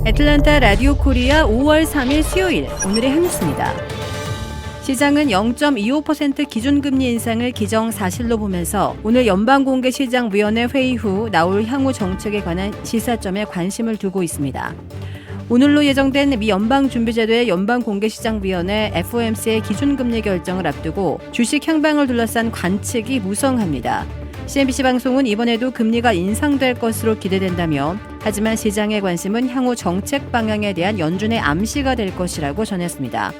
애틀랜타 라디오 코리아 5월 3일 수요일 오늘의 한뉴스입니다. 시장은 0.25% 기준금리 인상을 기정사실로 보면서 오늘 연방공개시장위원회 회의 후 나올 향후 정책에 관한 시사점에 관심을 두고 있습니다. 오늘로 예정된 미 연방준비제도의 연방공개시장위원회 FOMC의 기준금리 결정을 앞두고 주식 향방을 둘러싼 관측이 무성합니다. CNBC 방송은 이번에도 금리가 인상될 것으로 기대된다며 하지만 시장의 관심은 향후 정책 방향에 대한 연준의 암시가 될 것이라고 전했습니다.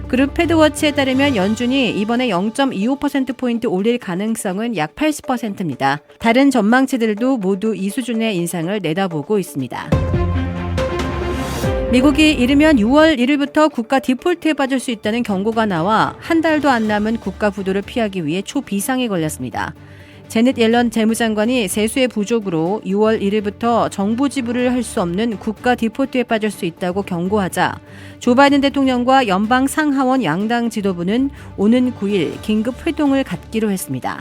그룹 패드워치에 따르면 연준이 이번에 0.25%포인트 올릴 가능성은 약 80%입니다. 다른 전망치들도 모두 이 수준의 인상을 내다보고 있습니다. 미국이 이르면 6월 1일부터 국가 디폴트에 빠질 수 있다는 경고가 나와 한 달도 안 남은 국가 부도를 피하기 위해 초비상이 걸렸습니다. 제넷 옐런 재무장관이 세수의 부족으로 6월 1일부터 정부 지불을 할 수 없는 국가 디폴트에 빠질 수 있다고 경고하자 조 바이든 대통령과 연방 상하원 양당 지도부는 오는 9일 긴급 회동을 갖기로 했습니다.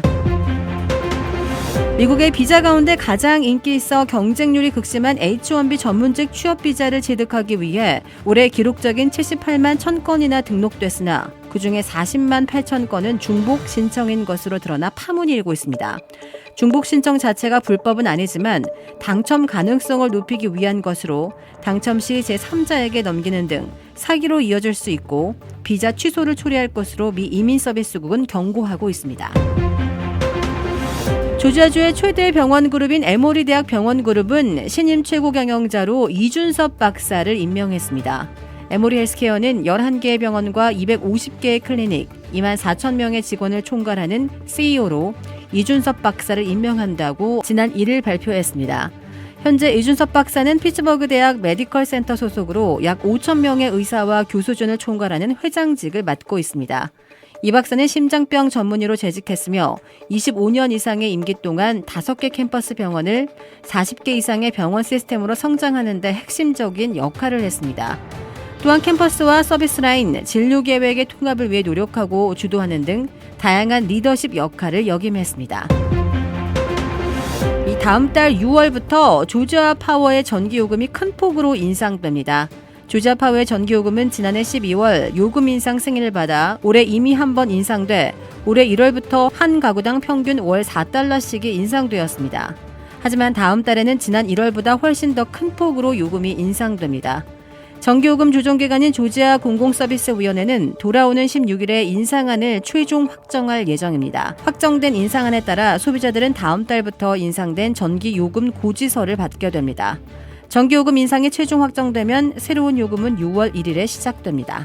미국의 비자 가운데 가장 인기 있어 경쟁률이 극심한 H-1B 전문직 취업 비자를 취득하기 위해 올해 기록적인 78만 1000건이나 등록됐으나 그중에 40만 8천 건은 중복 신청인 것으로 드러나 파문이 일고 있습니다. 중복 신청 자체가 불법은 아니지만 당첨 가능성을 높이기 위한 것으로 당첨 시 제3자에게 넘기는 등 사기로 이어질 수 있고 비자 취소를 초래할 것으로 미 이민서비스국은 경고하고 있습니다. 조지아주의 최대 병원 그룹인 에모리 대학 병원 그룹은 신임 최고 경영자로 이준섭 박사를 임명했습니다. 에모리 헬스케어는 11개의 병원과 250개의 클리닉, 2만 4천 명의 직원을 총괄하는 CEO로 이준섭 박사를 임명한다고 지난 1일 발표했습니다. 현재 이준섭 박사는 피츠버그 대학 메디컬 센터 소속으로 약 5천 명의 의사와 교수진을 총괄하는 회장직을 맡고 있습니다. 이 박사는 심장병 전문의로 재직했으며 25년 이상의 임기 동안 5개 캠퍼스 병원을 40개 이상의 병원 시스템으로 성장하는 데 핵심적인 역할을 했습니다. 또한 캠퍼스와 서비스 라인, 진료 계획의 통합을 위해 노력하고 주도하는 등 다양한 리더십 역할을 역임했습니다. 이 다음 달 6월부터 조지아 파워의 전기요금이 큰 폭으로 인상됩니다. 조지아 파워의 전기요금은 지난해 12월 요금 인상 승인을 받아 올해 이미 한 번 인상돼 올해 1월부터 한 가구당 평균 월 4달러씩이 인상되었습니다. 하지만 다음 달에는 지난 1월보다 훨씬 더 큰 폭으로 요금이 인상됩니다. 전기요금 조정기관인 조지아 공공서비스위원회는 돌아오는 16일에 인상안을 최종 확정할 예정입니다. 확정된 인상안에 따라 소비자들은 다음 달부터 인상된 전기요금 고지서를 받게 됩니다. 전기요금 인상이 최종 확정되면 새로운 요금은 6월 1일에 시작됩니다.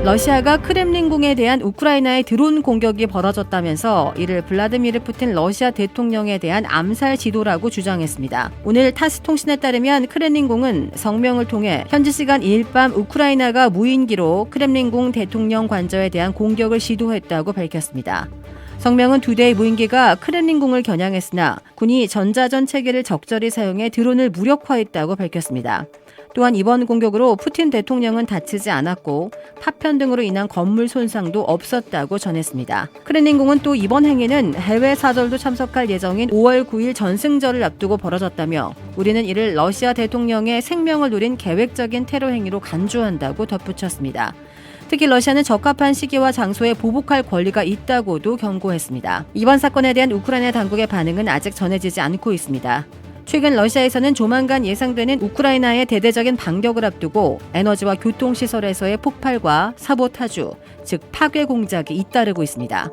러시아가 크렘린궁에 대한 우크라이나의 드론 공격이 벌어졌다면서 이를 블라디미르 푸틴 러시아 대통령에 대한 암살 지도라고 주장했습니다. 오늘 타스 통신에 따르면 크렘린궁은 성명을 통해 현지 시간 2일 밤 우크라이나가 무인기로 크렘린궁 대통령 관저에 대한 공격을 시도했다고 밝혔습니다. 성명은 2대의 무인기가 크렘린궁을 겨냥했으나 군이 전자전 체계를 적절히 사용해 드론을 무력화했다고 밝혔습니다. 또한 이번 공격으로 푸틴 대통령은 다치지 않았고 파편 등으로 인한 건물 손상도 없었다고 전했습니다. 크렘린궁은 또 이번 행위는 해외 사절도 참석할 예정인 5월 9일 전승절을 앞두고 벌어졌다며 우리는 이를 러시아 대통령의 생명을 노린 계획적인 테러 행위로 간주한다고 덧붙였습니다. 특히 러시아는 적합한 시기와 장소에 보복할 권리가 있다고도 경고했습니다. 이번 사건에 대한 우크라이나 당국의 반응은 아직 전해지지 않고 있습니다. 최근 러시아에서는 조만간 예상되는 우크라이나의 대대적인 반격을 앞두고 에너지와 교통시설에서의 폭발과 사보타주, 즉 파괴 공작이 잇따르고 있습니다.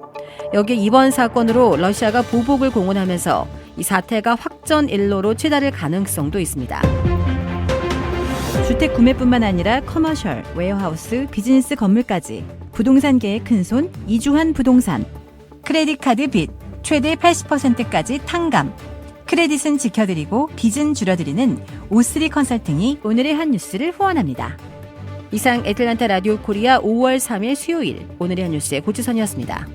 여기에 이번 사건으로 러시아가 보복을 공언하면서 이 사태가 확전 일로로 치달을 가능성도 있습니다. 주택 구매뿐만 아니라 커머셜, 웨어하우스, 비즈니스 건물까지 부동산계의 큰손 이주환 부동산. 크레딧 카드 빚 최대 80%까지 탕감. 크레딧은 지켜드리고 빚은 줄여드리는 O3 컨설팅이 오늘의 한 뉴스를 후원합니다. 이상 애틀랜타 라디오 코리아 5월 3일 수요일 오늘의 한 뉴스의 고지선이었습니다.